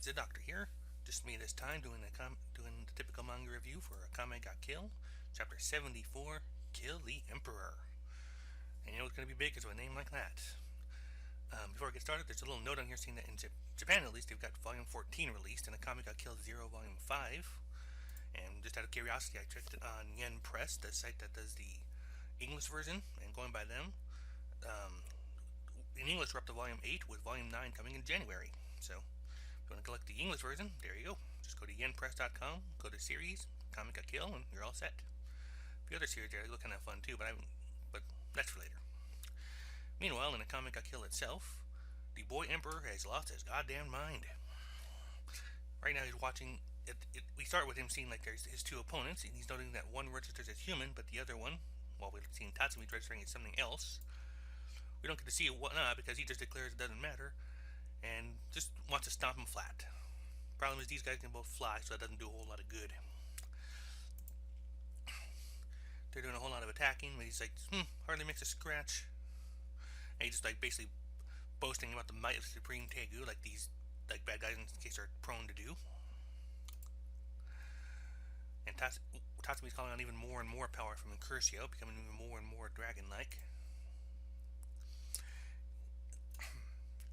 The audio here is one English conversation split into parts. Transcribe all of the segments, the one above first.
Zeidoktor here. Just me this time doing the typical manga review for Akame got Kill, chapter 74, Kill the Emperor. And you know it's going to be big because of a name like that. Before I get started, there's a little note on here saying that in Japan at least they've got volume 14 released and Akame got Killed 0 volume 5. And just out of curiosity I checked it on Yen Press, the site that does the English version, and going by them, in English we're up to volume 8 with volume 9 coming in January. So if you want to collect the English version, there you go. Just go to yenpress.com, go to series, Akame got Kill, and you're all set. The other series there look kind of fun too, but that's for later. Meanwhile, in Akame got Kill itself, the boy emperor has lost his goddamn mind. Right now he's watching we start with him seeing like there's his two opponents, and he's noting that one registers as human, but the other one, while we're seeing Tatsumi registering as something else, we don't get to see it whatnot because he just declares it doesn't matter and just wants to stomp him flat. Problem is these guys can both fly, so that doesn't do a whole lot of good. They're doing a whole lot of attacking, but he's like, hardly makes a scratch. And he's just like basically boasting about the might of Supreme Tegu, like these like bad guys in this case are prone to do. And Tatsumi's calling on even more and more power from Incursio, becoming even more and more dragon-like.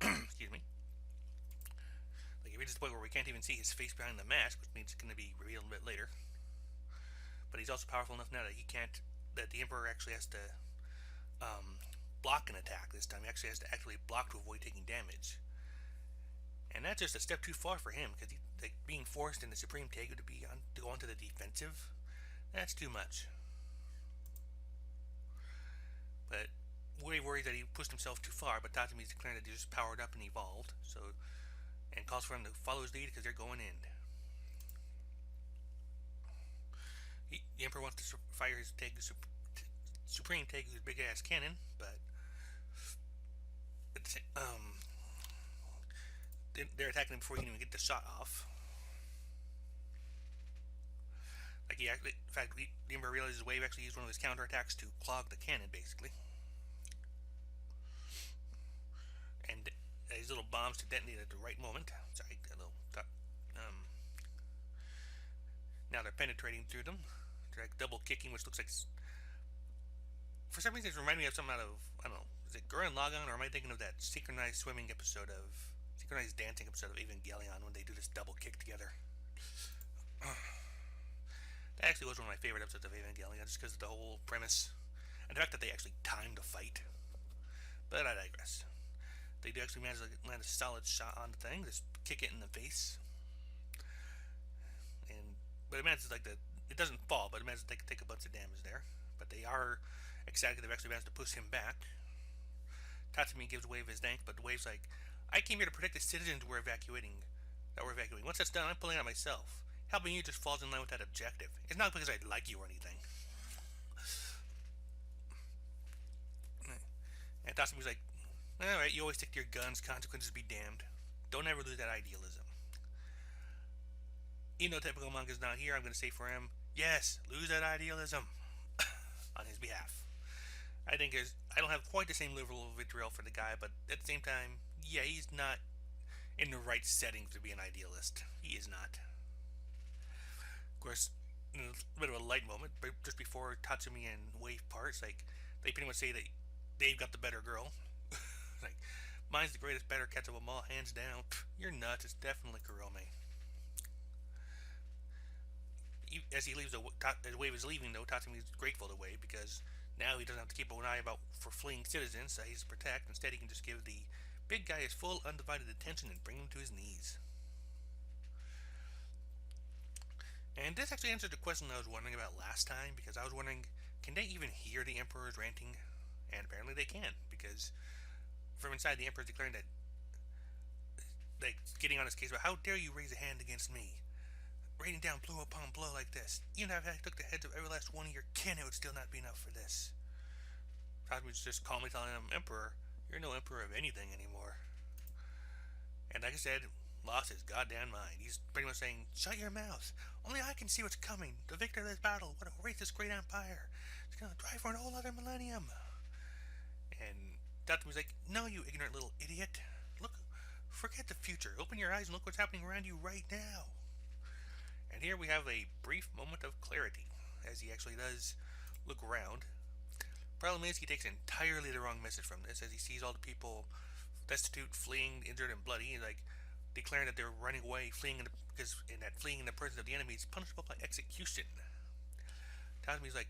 Excuse me. Like it reaches the point where we can't even see his face behind the mask, which means it's going to be revealed a bit later. But he's also powerful enough now that that the Emperor actually has to block an attack this time. He actually has to actually block to avoid taking damage. And that's just a step too far for him, because like being forced in the Supreme Tegu to go onto the defensive, that's too much. But way worried that he pushed himself too far, but Tatsumi's declaring that he just powered up and evolved, and calls for him to follow his lead because they're going in. The Emperor wants to fire his Supreme Tegu's big ass cannon, but they're attacking him before he can even get the shot off. Like in fact, the Emperor realizes Wave actually used one of his counterattacks to clog the cannon, basically. And these little bombs to detonate at the right moment. Sorry, a little. Now they're penetrating through them. They're like double kicking, which looks like. For some reason, it reminds me of something out of, I don't know, is it Gurren Lagann, or am I thinking of that synchronized dancing episode of Evangelion when they do this double kick together? That actually was one of my favorite episodes of Evangelion, just because of the whole premise and the fact that they actually timed the fight. But I digress. They do actually manage to land a solid shot on the thing, just kick it in the face. But it manages it doesn't fall, but it manages to take a bunch of damage there. But they are ecstatic they've actually managed to push him back. Tatsumi gives Wave his thanks, but Wave's like, I came here to protect the citizens we're evacuating. Once that's done, I'm pulling out myself. Helping you just falls in line with that objective. It's not because I like you or anything. And Tatsumi's like, alright, you always stick to your guns, consequences be damned. Don't ever lose that idealism. Even though typical manga's not here, I'm going to say for him, yes, lose that idealism. On his behalf. I don't have quite the same level of vitriol for the guy, but at the same time, yeah, he's not in the right setting to be an idealist. He is not. Of course, a bit of a light moment, but just before Tatsumi and Wave parts, like, they pretty much say that they've got the better girl. Like, mine's the greatest, better catch of them all, hands down. Pff, you're nuts, it's definitely Kurome. As Wave is leaving, though, Tatsumi is grateful to Wave because now he doesn't have to keep an eye out for fleeing citizens that he's to protect. Instead, he can just give the big guy his full, undivided attention and bring him to his knees. And this actually answered the question I was wondering about last time, because I was wondering, can they even hear the Emperor's ranting? And apparently they can, because from inside, the Emperor's declaring that, like, getting on his case about, how dare you raise a hand against me? Raining down blow upon blow like this. Even if I took the heads of every last one of your kin, it would still not be enough for this. Tatsumi's just calmly telling him, Emperor, you're no emperor of anything anymore. And like I said, lost his goddamn mind. He's pretty much saying, shut your mouth. Only I can see what's coming. The victor of this battle would erase this great empire. It's gonna drive for an whole other millennium. And Tatsumi's like, no, you ignorant little idiot. Look, forget the future. Open open your eyes and look what's happening around you right now. And here we have a brief moment of clarity, as he actually does look around. Problem is, he takes entirely the wrong message from this, as he sees all the people destitute, fleeing, injured, and bloody, and like declaring that they're running away, fleeing because that fleeing in the presence of the enemy is punishable by execution. Tatsumi's like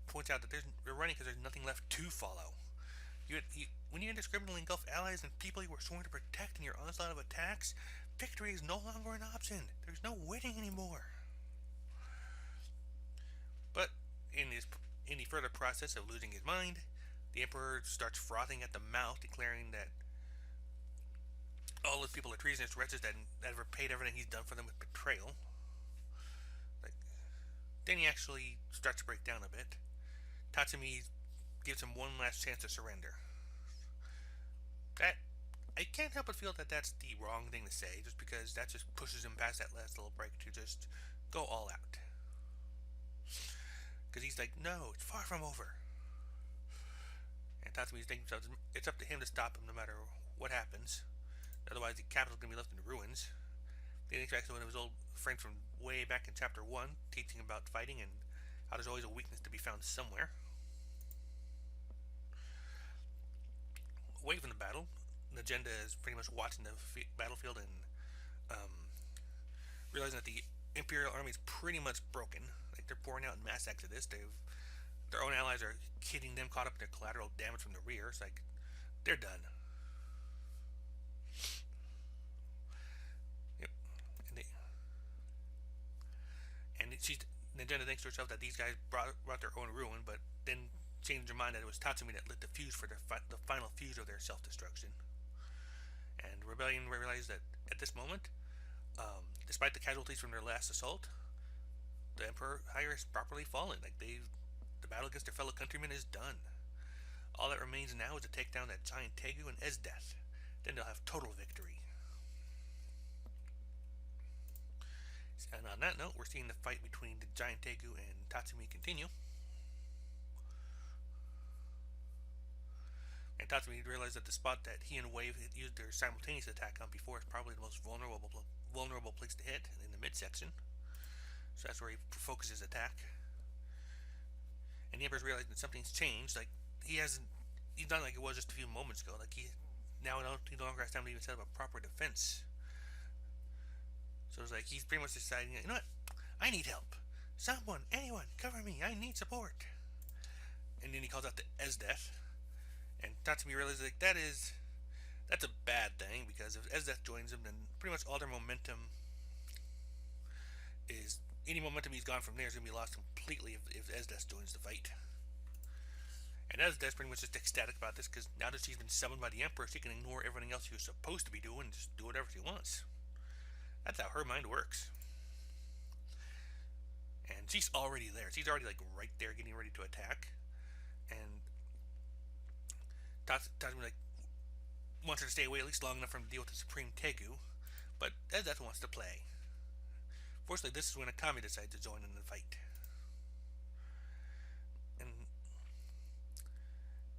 points out that they're running because there's nothing left to follow. When you indiscriminately engulf allies and people you were sworn to protect in your onslaught of attacks, victory is no longer an option. There's no winning anymore. But in the further process of losing his mind, the Emperor starts frothing at the mouth, declaring that all those people are treasonous wretches that have repaid everything he's done for them with betrayal. Then he actually starts to break down a bit. Tatsumi gives him one last chance to surrender. I can't help but feel that that's the wrong thing to say, just because that just pushes him past that last little break to just go all out. Because he's like, no, it's far from over. And Tatsumi's thinking it's up to him to stop him no matter what happens. Otherwise, the capital's going to be left in ruins. Then he interacts with one of his old friends from way back in Chapter 1, teaching about fighting and how there's always a weakness to be found somewhere. Away from the battle, Najenda is pretty much watching the battlefield and realizing that the Imperial Army is pretty much broken. Like, they're pouring out in mass exodus. Their own allies are hitting them, caught up in their collateral damage from the rear. It's like, they're done. Yep. And Najenda thinks to herself that these guys brought their own ruin, but then changed her mind that it was Tatsumi that lit the fuse for the final fuse of their self-destruction. And Rebellion realized that at this moment, despite the casualties from their last assault, the Emperor has properly fallen. Like, the battle against their fellow countrymen is done. All that remains now is to take down that giant Tegu and Esdeath. Then they'll have total victory. And on that note, we're seeing the fight between the giant Tegu and Tatsumi continue. And Tatsumi realized that the spot that he and Wave had used their simultaneous attack on before is probably the most vulnerable place to hit, in the midsection. So that's where he focuses his attack. And the Emperor's realizing that something's changed. Like, he's not like it was just a few moments ago. Like, he no longer has time to even set up a proper defense. So it's like he's pretty much deciding, you know what? I need help. Someone, anyone, cover me. I need support. And then he calls out to Esdeath. And Tatsumi realizes, like, that's a bad thing, because if Esdeath joins him, then pretty much all their momentum is, any momentum he's gone from there is going to be lost completely if Esdeath joins the fight. And Esdeath's pretty much just ecstatic about this, because now that she's been summoned by the Emperor, she can ignore everything else she was supposed to be doing and just do whatever she wants. That's how her mind works. And she's already there. She's already, like, right there getting ready to attack. And Tatsumi, like, wants her to stay away at least long enough for him to deal with the Supreme Tegu. But Esdeath wants to play. Fortunately, this is when Akame decides to join in the fight. And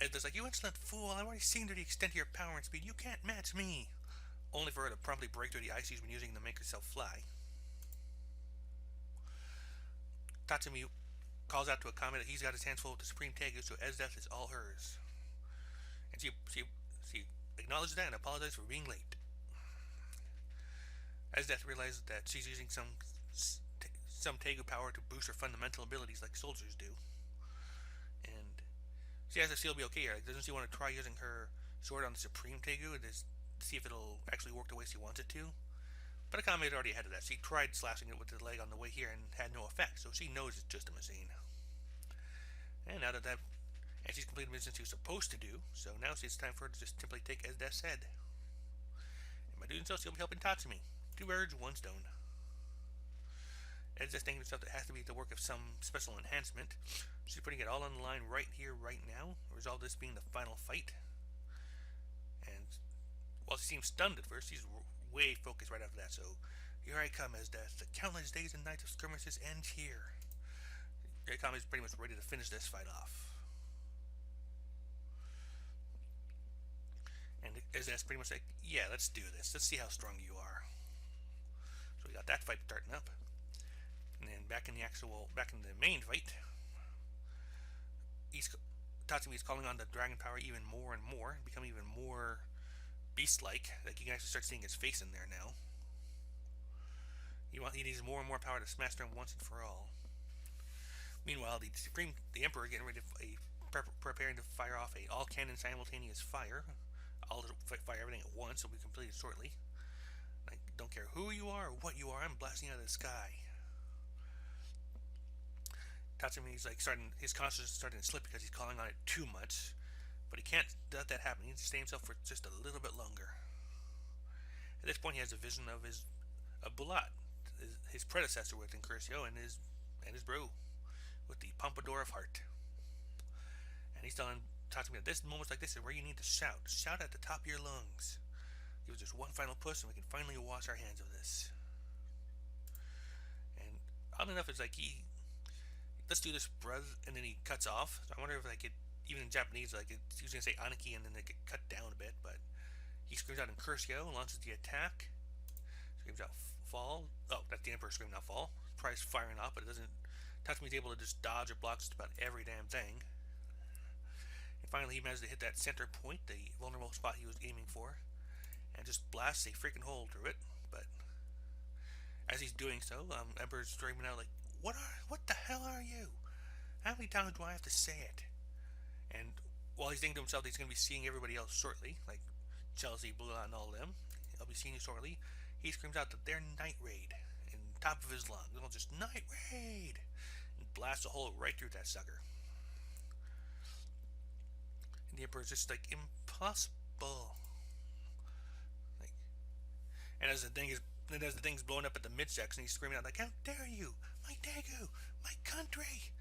Esdeath's like, you insolent fool, I've already seen to the extent of your power and speed. You can't match me. Only for her to promptly break through the ice she's been using to make herself fly. Tatsumi calls out to Akame that he's got his hands full with the Supreme Tegu, so Esdeath is all hers. And she acknowledges that and apologizes for being late. Esdeath realizes that she's using some Tegu power to boost her fundamental abilities like soldiers do. And she asks if she'll be okay here. Like, doesn't she want to try using her sword on the Supreme Tegu to see if it'll actually work the way she wants it to? But Akame had already ahead of that. She tried slashing it with the leg on the way here and had no effect, so she knows it's just a machine. And now that and she's completed the mission she was supposed to do, so now it's time for her to just simply take Esdeath's head. And by doing so, she'll be helping Tatsumi. 2 birds, 1 stone. Esdeath's thinking to herself that it has to be the work of some special enhancement. She's putting it all on the line right here, right now. Resolve this being the final fight. And while she seems stunned at first, she's way focused right after that. So, here I come, Esdeath. The countless days and nights of skirmishes end here. Akame is pretty much ready to finish this fight off. And And that's pretty much like, yeah, let's do this. Let's see how strong you are. So we got that fight starting up. And then back in the main fight, Tatsumi's calling on the dragon power even more and more, become even more beast-like. Like you can actually start seeing his face in there now. He needs more and more power to smash them once and for all. Meanwhile, the Emperor getting ready to preparing to fire off a all-cannon simultaneous fire. I'll fire everything at once. It'll be completed shortly. I don't care who you are or what you are. I'm blasting out of the sky. Tatsumi's like his consciousness is starting to slip because he's calling on it too much. But he can't let that happen. He needs to stay himself for just a little bit longer. At this point, he has a vision of Bulat, his predecessor within Curcio, and his bro with the Pompadour of Heart. And he's telling Tatsumi that this moments like this is where you need to shout. Shout at the top of your lungs. Give us just one final push, and we can finally wash our hands of this. And oddly enough, it's like let's do this, bruh, and then he cuts off. So I wonder if even in Japanese, he was gonna say Aniki, and then they get cut down a bit, but he screams out in Curcio, launches the attack, screams out fall. Oh, that's the Emperor screaming out fall. Tries firing off, but it doesn't. Tatsumi's able to just dodge or block just about every damn thing. And finally, he managed to hit that center point, the vulnerable spot he was aiming for, and just blasts a freaking hole through it. But as he's doing so, Emperor's screaming out like, what the hell are you? How many times do I have to say it? And while he's thinking to himself that he's going to be seeing everybody else shortly, like Chelsea, Blue and all of them, I'll be seeing you shortly, he screams out that they're Night Raid in top of his lungs. It'll just Night Raid! And blasts a hole right through that sucker. And the Emperor's just like, impossible. And as the thing's blowing up at the midsection, he's screaming out like, how dare you! My Daegu! My country!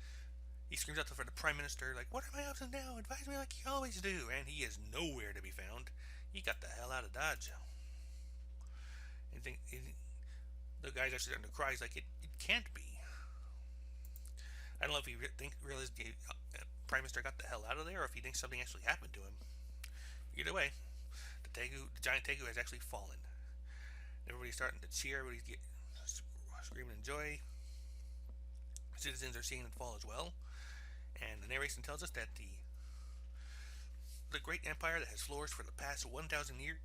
He screams out for the Prime Minister, like, what are my options now? Advise me like you always do. And he is nowhere to be found. He got the hell out of Dodge. And the guy's actually starting to cry. He's like, it can't be. I don't know if he realized the Prime Minister got the hell out of there, or if he thinks something actually happened to him. Either way, the giant Daegu has actually fallen. Everybody's starting to cheer. Everybody's screaming in joy. Citizens are seeing it fall as well. And the narration tells us that the great empire that has flourished for the past 1,000 years,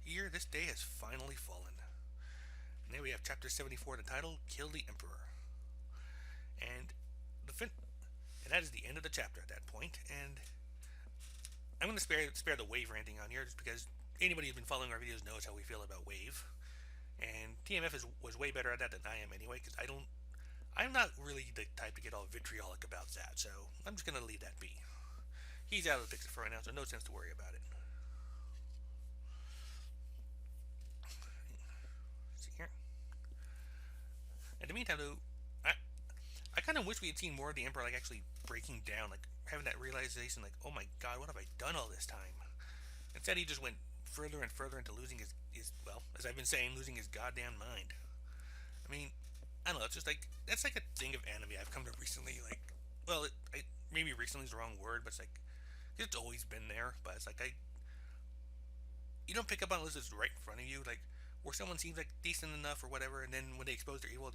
this day has finally fallen. And there we have chapter 74, the title, Kill the Emperor. And that is the end of the chapter at that point. And I'm going to spare the wave ranting on here, just because anybody who's been following our videos knows how we feel about wave. And TMF was way better at that than I am anyway, because I'm not really the type to get all vitriolic about that, so I'm just going to leave that be. He's out of the picture for right now, so no sense to worry about it. Let's see here. In the meantime, though, I kind of wish we had seen more of the Emperor actually breaking down, having that realization, oh my god, what have I done all this time? Instead, he just went further and further into losing his well, as I've been saying, losing his goddamn mind. I mean, I don't know, it's just that's a thing of anime I've come to recently, maybe recently is the wrong word, but it's always been there, but it's you don't pick up on unless it's right in front of you, where someone seems decent enough or whatever, and then when they expose their evil,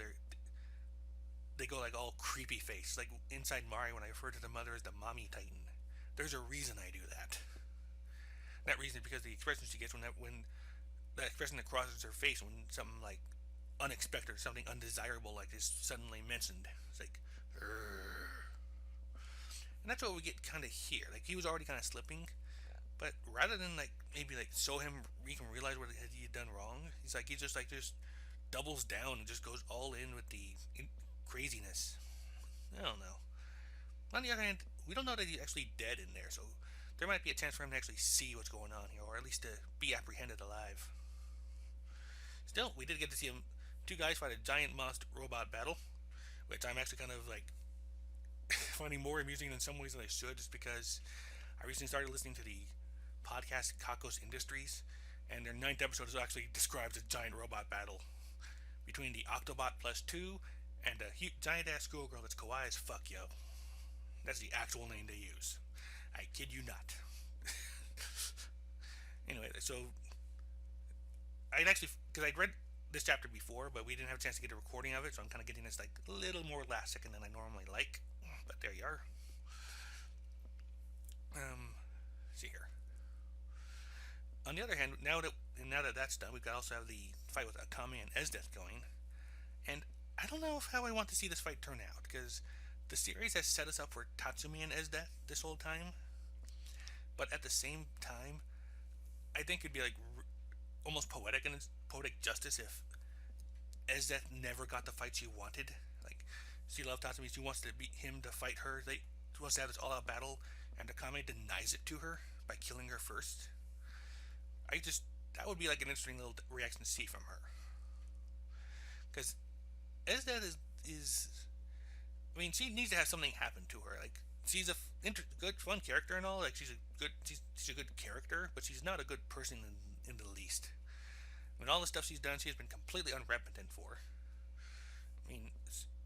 they go all creepy face, inside Mario when I refer to the mother as the mommy titan. There's a reason I do that. That reason is because the expression she gets when that expression that crosses her face when something unexpected or something undesirable is suddenly mentioned. It's Urgh. And that's what we get kind of here. He was already kind of slipping, but rather than maybe show him he can realize what he had done wrong, he just doubles down and just goes all in with the craziness. I don't know. On the other hand, we don't know that he's actually dead in there, so there might be a chance for him to actually see what's going on here, or at least to be apprehended alive. Still, we did get to see two guys fight a giant monster robot battle, which I'm actually kind of finding more amusing in some ways than I should, just because I recently started listening to the podcast Kakos Industries, and their 9th episode actually describes a giant robot battle between the Octobot plus 2 and a giant ass schoolgirl that's kawaii as fuck, yo. That's the actual name they use. I kid you not. Anyway, so I'd actually, because I'd read this chapter before, but we didn't have a chance to get a recording of it, so I'm kind of getting this like a little more last second than I normally like. But there you are. See here. On the other hand, now that that's done, we've got also have the fight with Akame and Zeidoktor going, and I don't know how I want to see this fight turn out because the series has set us up for Tatsumi and Zeidoktor this whole time, but at the same time, I think it'd be like almost poetic and poetic justice if Zeidoktor never got the fight she wanted. Like she loved Tatsumi, she wants to beat him to fight her. She wants to have this all-out battle, and Akame denies it to her by killing her first. That would be like an interesting little reaction to see from her. Because Esdet is, I mean, she needs to have something happen to her. Like she's a good, fun character and all. Like she's a good character, but she's not a good person in the least. I mean, all the stuff she's done, she has been completely unrepentant for. I mean,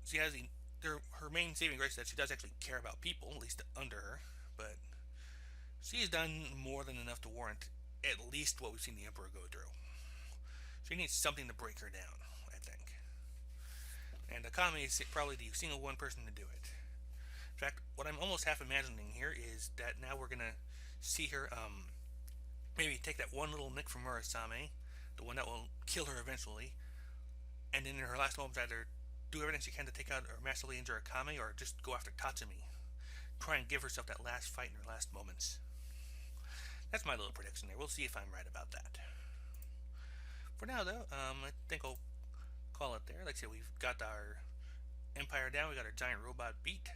she has her main saving grace is that she does actually care about people, at least under her. But she has done more than enough to warrant at least what we've seen the Emperor go through. She needs something to break her down, I think. And Akame is probably the single one person to do it. In fact, what I'm almost half imagining here is that now we're gonna see her maybe take that one little nick from Murasame, the one that will kill her eventually, and then in her last moments either do everything she can to take out or massively injure Akame or just go after Tatsumi. Try and give herself that last fight in her last moments. That's my little prediction there. We'll see if I'm right about that. For now, though, I think I'll call it there. Like I said, we've got our Empire down. We got our giant robot beat.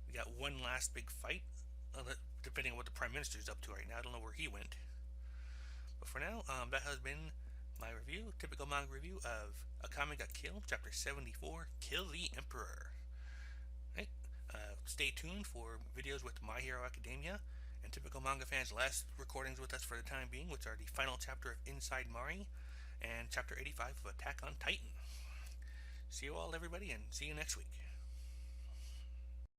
We got one last big fight, depending on what the Prime Minister's up to right now. I don't know where he went. But for now, that has been my review, typical manga review of Akame ga Kill, Chapter 74, Kill the Emperor. Right? Stay tuned for videos with My Hero Academia and typical manga fans' last recordings with us for the time being, which are the final chapter of Inside Mari and Chapter 85 of Attack on Titan. See you all, everybody, and see you next week.